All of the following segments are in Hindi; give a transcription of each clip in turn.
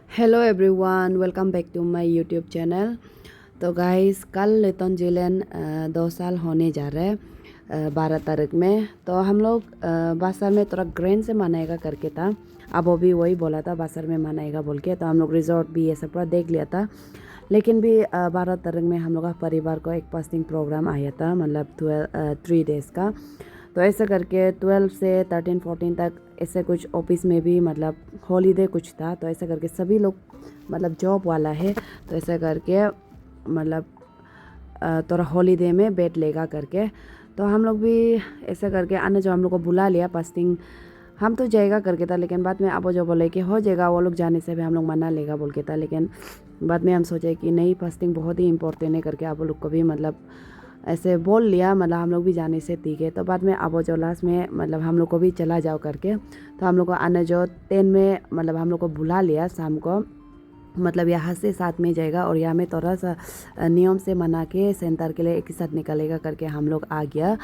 Hello everyone, welcome back to my YouTube channel. तो गाइस, कल लिटन जिलेन 2 साल होने जा रहे हैं 12 तारीख में। तो हम लोग बासर में थोड़ा ग्रैंड से मनाएगा करके था। अब वो भी वही बोला था बासर में मनाएगा बोल के। तो हम लोग रिजॉर्ट भी ये सब पूरा देख लिया था। लेकिन भी 12 तारीख में हम लोग का परिवार को एक फास्टिंग प्रोग्राम आया था, मतलब 3 डेज़ का। तो ऐसे करके 12 से 13-14 तक ऐसे कुछ ऑफिस में भी मतलब हॉलीडे कुछ था। तो ऐसे करके सभी लोग मतलब जॉब वाला है, तो ऐसे करके मतलब थोड़ा हॉलीडे में बैठ लेगा करके। तो हम लोग भी ऐसे करके अन्य जो हम लोग को बुला लिया फास्टिंग, हम तो जाएगा करके था। लेकिन बाद में अब जो बोले कि हो जाएगा, वो लोग जाने से भी हम लोग मना लेगा बोल के था। लेकिन बाद में हम सोचे कि नहीं, फास्टिंग बहुत ही इंपॉर्टेंट है करके आप लोग को भी मतलब ऐसे बोल लिया, मतलब हम लोग भी जाने से ठीक है। तो बाद में अब जो लास्ट में मतलब हम लोग को भी चला जाओ करके। तो हम लोग को आने जो 10 में मतलब हम लोग को बुला लिया शाम को, मतलब यहाँ से साथ में जाएगा और यहाँ में थोड़ा सा नियम से मना के सेंटर के लिए एक ही साथ निकलेगा करके हम लोग आ गया।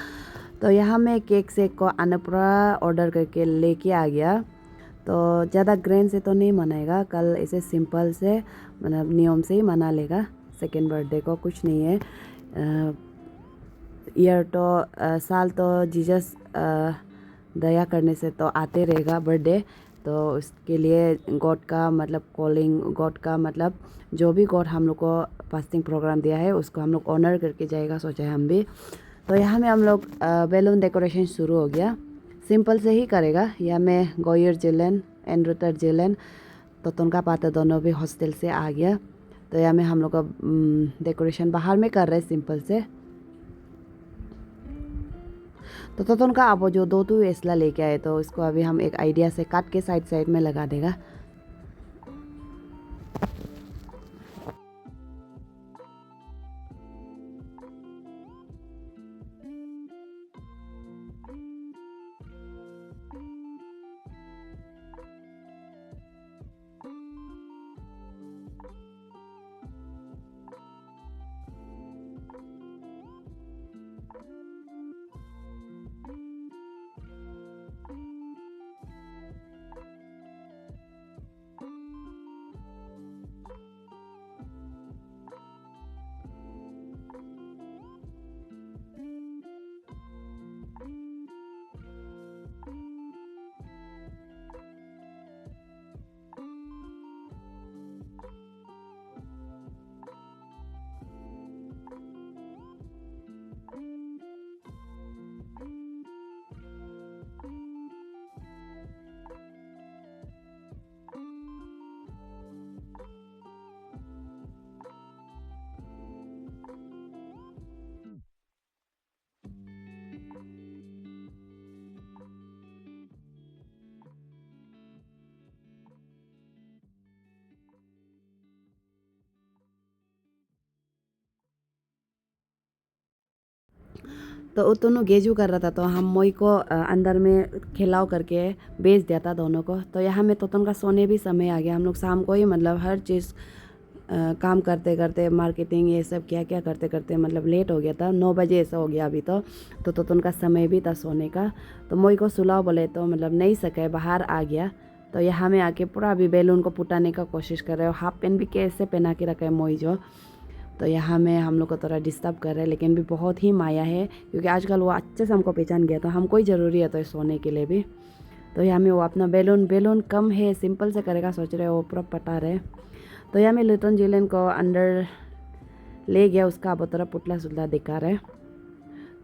तो यहाँ में केक सेक को अन्नपूर्णा ऑर्डर करके लेके आ गया। तो ज़्यादा ग्रैंड से तो नहीं मनाएगा, कल ऐसे सिंपल से मतलब नियम से ही मना लेगा। सेकेंड बर्थडे को कुछ नहीं है। ईयर तो साल तो जीसस दया करने से तो आते रहेगा बर्थडे। तो उसके लिए गॉड का मतलब कॉलिंग, गॉड का मतलब जो भी गॉड हम लोग को फास्टिंग प्रोग्राम दिया है उसको हम लोग ऑनर करके जाएगा, सोचा है हम भी। तो यहाँ में हम लोग बैलून डेकोरेशन शुरू हो गया। सिंपल से ही करेगा। यहाँ में गोयर जिलेन एंड रुटर जिलेन तो तुनका पाता दोनों भी हॉस्टल से आ गया। तो यहाँ में हम लोग का डेकोरेशन बाहर में कर रहे हैं सिंपल से। तो उनका अब जो दो तो एसला लेके आए, तो इसको अभी हम एक आइडिया से काट के साइड साइड में लगा देगा। तो वो दोनों गेजू कर रहा था, तो हम मोई को अंदर में खिलाओ करके बेच दिया था दोनों को। तो यहाँ में तोतन का सोने भी समय आ गया। हम लोग शाम को ही मतलब हर चीज़ काम करते करते, मार्केटिंग ये सब क्या क्या करते करते मतलब लेट हो गया था। 9 बजे ऐसा हो गया अभी तो तोतन का समय भी था सोने का। तो मोई को सुलाओ बोले तो मतलब नहीं सके, बाहर आ गया। तो यहाँ में आके पूरा अभी बैलून को पुटाने का कोशिश कर रहे हो। हाफ पेन भी कैसे पहना के रखा है मोई जो। तो यहाँ में हम लोग को थोड़ा डिस्टर्ब कर रहे हैं, लेकिन भी बहुत ही माया है क्योंकि आजकल वो अच्छे से हमको पहचान गया। तो हमको ही ज़रूरी है तो सोने के लिए भी। तो यहाँ में वो अपना बैलून बैलून कम है, सिंपल से करेगा सोच रहे, वो पूरा पटा रहे। तो यहाँ में लिटन जिलेन को अंदर ले गया, उसका अब थोड़ा पुतला सुतला दिखा रहे।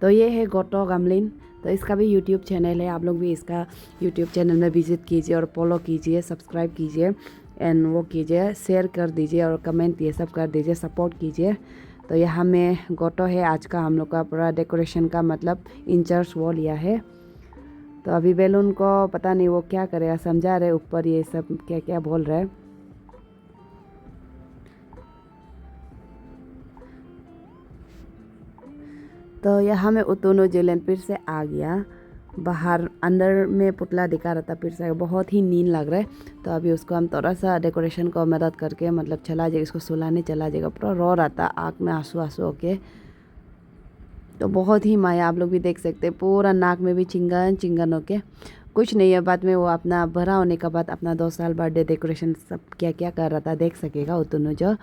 तो ये है गोटो गमलिन। तो इसका भी यूट्यूब चैनल है, आप लोग भी इसका यूट्यूब चैनल में विजिट कीजिए और फॉलो कीजिए, सब्सक्राइब कीजिए एंड वो कीजिए, शेयर कर दीजिए और कमेंट ये सब कर दीजिए, सपोर्ट कीजिए। तो यहाँ में गोटो है आज का हम लोग का पूरा डेकोरेशन का मतलब इंचार्ज वो लिया है। तो अभी बैलून को पता नहीं वो क्या करेगा, समझा रहे ऊपर ये सब क्या क्या बोल रहे हैं। तो यहाँ में उतनो जिलेन फिर से आ गया बाहर। अंदर में पुतला दिखा रहा था, फिर से बहुत ही नींद लग रहा है। तो अभी उसको हम थोड़ा सा डेकोरेशन को मदद करके मतलब चला जाएगा, इसको सुलाने चला जाएगा। पूरा रो रहा था, आँख में आंसू आंसू होके। तो बहुत ही माया, आप लोग भी देख सकते हैं, पूरा नाक में भी चिंगन चिंगन होके। कुछ नहीं है, बाद में वो अपना बड़ा होने के बाद अपना 2 साल बर्थडे डेकोरेशन सब क्या क्या कर रहा था देख सकेगा उतनु जो।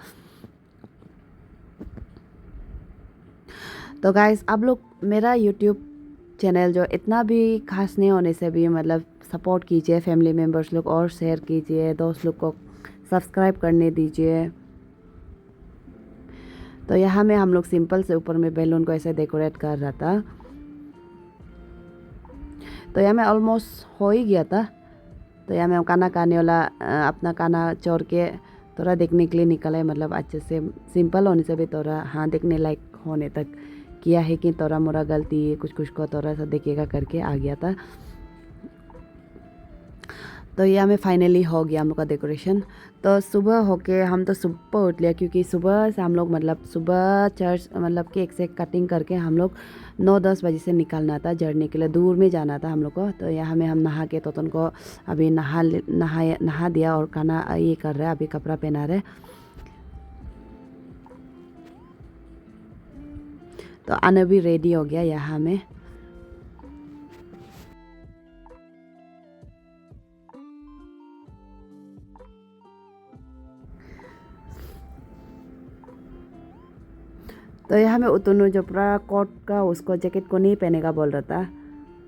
तो गाइस आप लोग मेरा यूट्यूब चैनल जो इतना भी खास नहीं होने से भी मतलब सपोर्ट कीजिए, फैमिली मेम्बर्स लोग और शेयर कीजिए, दोस्त लोग को सब्सक्राइब करने दीजिए। तो यहाँ में हम लोग सिंपल से ऊपर में बैलून को ऐसे डेकोरेट कर रहा था। तो यहाँ में ऑलमोस्ट हो ही गया था। तो यहाँ में खाना खाने वाला अपना खाना छोड़ के थोड़ा देखने के लिए निकला है, मतलब अच्छे से सिंपल होने से भी थोड़ा हाँ देखने लायक होने तक किया है कि थोड़ा मोरा गलती कुछ कुछ को थोड़ा सा देखिएगा करके आ गया था। तो यहाँ में फाइनली हो गया हम लोग का डेकोरेशन। तो सुबह होके हम तो सुबह उठ लिया क्योंकि सुबह से हम लोग मतलब सुबह चर्च मतलब केक से कटिंग करके हम लोग 9-10 बजे से निकलना था, जर्नी के लिए दूर में जाना था हम लोग को। तो यहाँ में हम नहा के तोतन को अभी नहा दिया और खाना ये कर रहा है, अभी कपड़ा पहना रहे। तो आना भी रेडी हो गया यहाँ में। तो यहाँ में उतनु जो पूरा कोट का उसको जैकेट को नहीं पहनेगा बोल रहा था,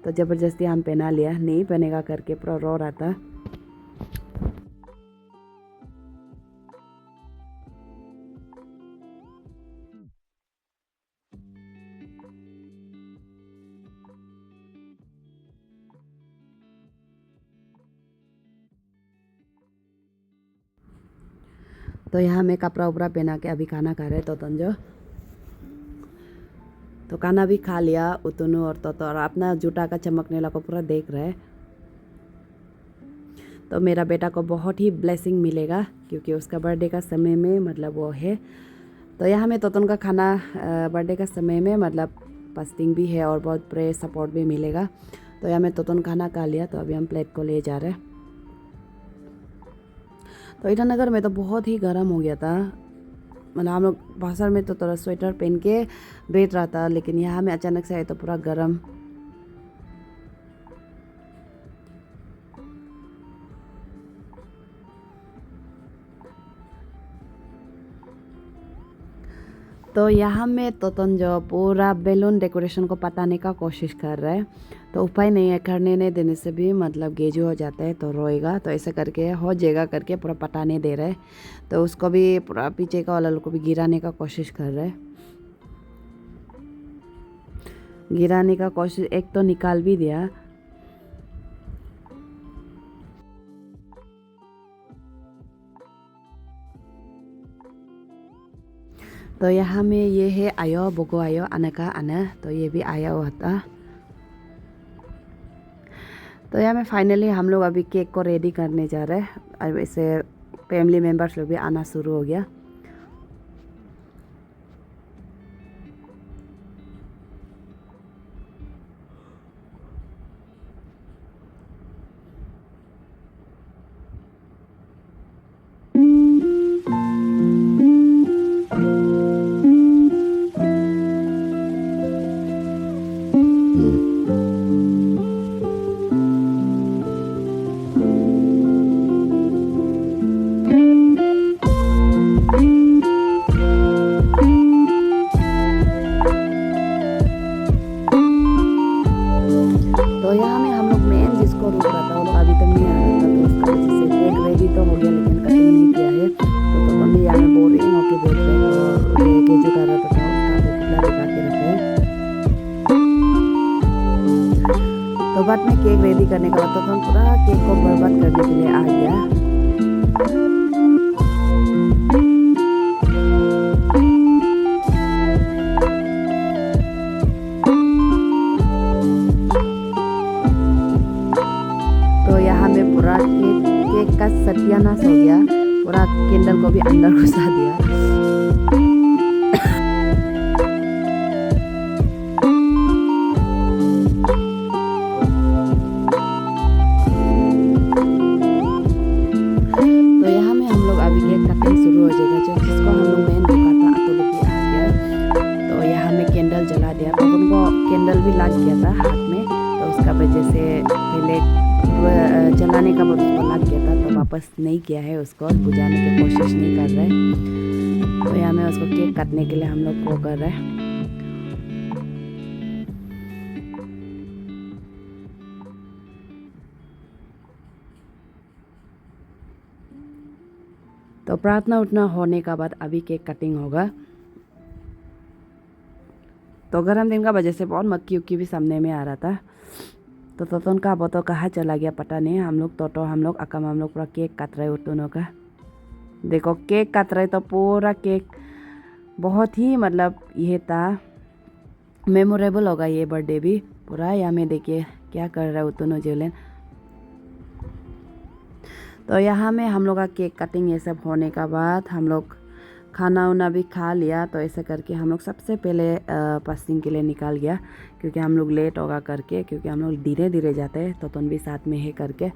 तो ज़बरदस्ती हम पहना लिया, नहीं पहनेगा करके पूरा रो रहा था। तो यहाँ में कपड़ा उपड़ा पहना के अभी खाना खा रहे तो तंजो। तो खाना भी खा लिया उतनु और तो और अपना जूता का चमकने वाला को पूरा देख रहे। तो मेरा बेटा को बहुत ही ब्लेसिंग मिलेगा क्योंकि उसका बर्थडे का समय में मतलब वो है। तो यहाँ में तोतन का खाना बर्थडे का समय में मतलब फास्टिंग भी है और बहुत प्रे सपोर्ट भी मिलेगा। तो यहाँ में तोतन खाना खा लिया, तो अभी हम प्लेट को ले जा रहे हैं। तो ईटानगर में तो बहुत ही गर्म हो गया था, मतलब हम लोग बाहर में तो थोड़ा स्वेटर पहन के बैठ रहा था, लेकिन यहाँ में अचानक से आए तो पूरा गर्म। तो यहाँ में तोतन जो पूरा बैलून डेकोरेशन को पताने का कोशिश कर रहा है। तो उपाय नहीं है, करने नहीं देने से भी मतलब गेजू हो जाता है तो रोएगा। तो ऐसे करके हो जाएगा करके पूरा पटाने दे रहा है। तो उसको भी पूरा पीछे का वाला को भी गिराने का कोशिश कर रहा है। गिराने का कोशिश एक तो निकाल भी दिया। तो यहाँ में ये है आयो बोगो आयो आने का आना, तो ये भी आया हुआ था। तो यहाँ में फाइनली हम लोग अभी केक को रेडी करने जा रहे हैं। अब ऐसे फैमिली मेम्बर्स लोग भी आना शुरू हो गया। तो यहाँ में हम लोग मेन जिसको रुक रहा था वो लोग अभी तक नहीं आ रहा था, तो उसका वजह से केक रेडी तो हो गया लेकिन कटिंग नहीं किया है। तो हम भी यहाँ में बोरिंग होके बैठ रहे हैं। तो ये जो कर रहा था उसका पुतला दिखा के रखे हैं। तो बाद में केक रेडी करने का बाद तो हम पूरा केक को बर्बाद करने के लिए आ गया। तो यहाँ में पूरा केक का सत्यानाश हो गया, पूरा कैंडल को भी अंदर घुसा दिया। तो यहाँ में हम लोग अभी केक कटिंग शुरू हो जाएगा, जो जिसको हम लोग मेन रुका था तो लोग भी आ गया। तो यहाँ में कैंडल जला दिया, तो उनको कैंडल भी लग गया था हाथ में, तो उसका वजह से पहले चलाने का बहुत उसको लग गया था, तो वापस नहीं किया है, उसको बुझाने की कोशिश नहीं कर रहे। तो यहाँ में उसको केक काटने के लिए हम लोग वो कर रहे हैं। तो प्रार्थना उठना होने का बाद अभी केक कटिंग होगा। तो गर्म दिन का वजह से बहुत मक्खी उक्की भी सामने में आ रहा था। तो तोतन का बोतो कहाँ चला गया पता नहीं। हम लोग अकम हम लोग पूरा केक काट रहे दोनों का। देखो केक काट रहे तो पूरा केक बहुत ही मतलब ये था मेमोरेबल होगा ये बर्थडे भी पूरा। यहाँ में देखिए क्या कर रहा है दोनों जेलन। तो यहाँ में हम लोग का केक कटिंग ये सब होने का बाद हम लोग खाना वाना भी खा लिया। तो ऐसे करके हम लोग सबसे पहले पास्टिंग के लिए निकाल गया, क्योंकि हम लोग लेट होगा करके, क्योंकि हम लोग धीरे धीरे जाते हैं तो तुम भी साथ में है करके।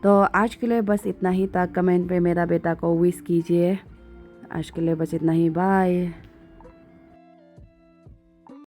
तो आज के लिए बस इतना ही था। कमेंट पे मेरा बेटा को विश कीजिए। आज के लिए बस इतना ही, बाय।